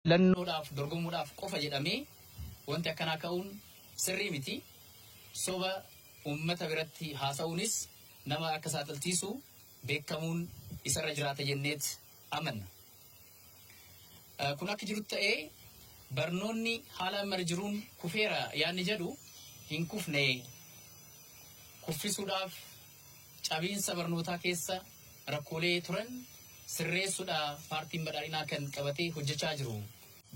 filannoodhaaf dorgomuudhaaf qofa jedhamee wanti akkanaa ka'uun sirrii miti. Soba uummata biratti haasa'uunis nama akka saaxilchiisu beekamuun isarra jiraata jenneet amanna. Kun akka jirutti ta'ee barnoonni haala amma jiruun kufeera yaanni jedhu hin kufne. Kuffisuudhaaf cabiinsa barnootaa keessa rakkoolee turan sirreessuudhaaf paartiin badhaadhinaa kan qabatee hojjechaa jiru.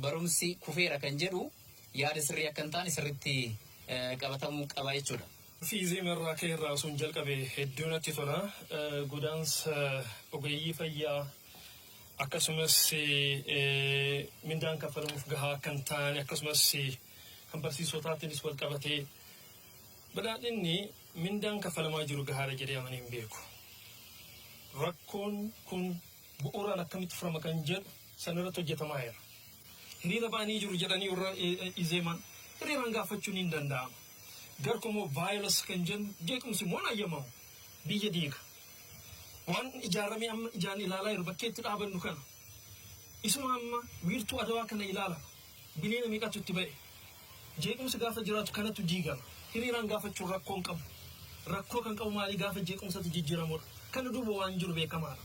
Barumsi kufeera kan jedhu yaada sirrii akka hin taane sirriitti qabatamuu qaba jechuudha. Fiizii marraa kee irraa osoo hin jalqabe hedduu natti tola. Godaansa ogeeyyii fayyaa akkasumas mindaan kaffalamuuf gahaa kan taane akkasumas kan barsiisotaatiinis wal qabatee badhaadhinni mindaan kaffalamaa jiru gahaadha jedhee amanee hin beeku. Rakkoon kun bu'uuraan akkamitti furama kan jedhu sanarratti hojjetamaa jira. Hiriira ba'anii jiru jedhanii warra izeeman hiriiraan gaafachuun hin danda'amu. Garkumoo vaayirus kan jennu jeequmsi moo nayyamamu biyya diiga. Waan ijaaramee amma ijaan ilaalaa jiru bakkeetti dhaabannu kana. Isuma amma wiirtuu adawaa kana ilaala. Bineena meeqatu itti ba'e. Jeequmsi gaafa jiraatu kanatu diigama. Hiriiraan gaafachuun rakkoo hin qabu. Rakkoo kan qabu maalii gaafa jeequmsatu jijjiiramudha. Kana duuba waan jiru beekamaadha.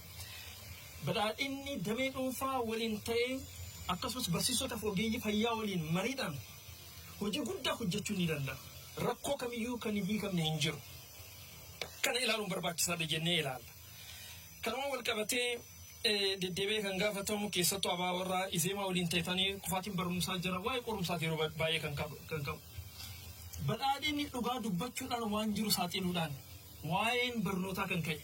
Badhaadhinni damee dhuunfaa waliin ta'ee akkasumas barsiisota ogeeyyii fayyaa waliin mariidhaan hojii guddaa hojjechuu ni danda'a. Rakkoo kamiyyuu kan hin hiikamne hin jiru. Kana ilaaluun barbaachisaadha jennee ilaalla. Kanuma wal qabatee deddeebi'ee kan gaafatamu keessattuu abaa warraa izeemaa waliin ta'anii kufaatiin barumsaa jira. Waa'ee qorumsaati yeroo baay'ee kan qabu. Badhaadhinni dhugaa dubbachuudhaan waan jiru saaxiluudhaan waa'een barnootaa kan ka'e.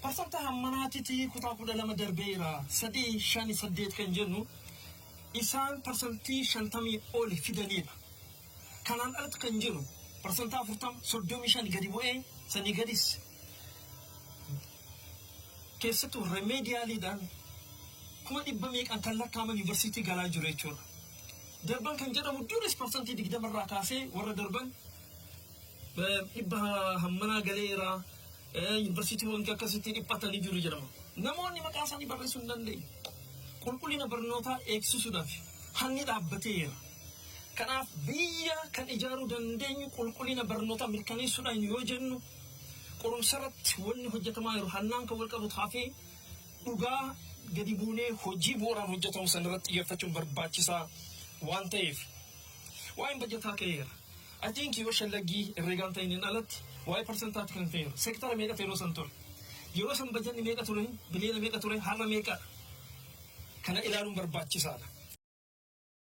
Parsantaa hammanaatiiti kutaa 12 darbeera 3, 5, 8 kan jennu isaan parsantii 50 ol fidanidha. Kanaan alatti kan jiru parsantaa 40, 35 gadi bu'ee sanii gadis keessattuu remediyaaliidhaan 100 meeqaan kan lakkaa'aman yuunivarsiitii galaa jiru jechuudha. Darban kan jedhamu duris parsantii 20 irraa kaasee warra darban dhibba hammanaa galeera yuunivarsiitii wanti akkasitti dhiphatanii jiru jedhama. Namoonni maqaa isaanii barreessuu hin dandeenye. Qulqullina barnootaa eegsisuudhaaf hanni dhaabbateera. Kanaaf biyya kan ijaaruu dandeenyu qulqullina barnootaa mirkaneessuudhaan yoo jennu qorumsarratti wanni hojjetamaa jiru hannaan kan wal qabatu hafee dhugaa gadi buunee hojii bu'uuraan hojjetamu sanarratti xiyyeeffachuun barbaachisaa waan ta'eef waa'een bajataa ka'eera. I think yoo shallagii herreegaan ta'iniin alatti waa'ee parsentaatti kan ta'eera. Seektara meeqa yeroo san ture? Yeroo san bajanni meeqa ture? Biliyoona meeqa ture? Har'a meeqadha? Kana ilaaluun barbaachisaadha.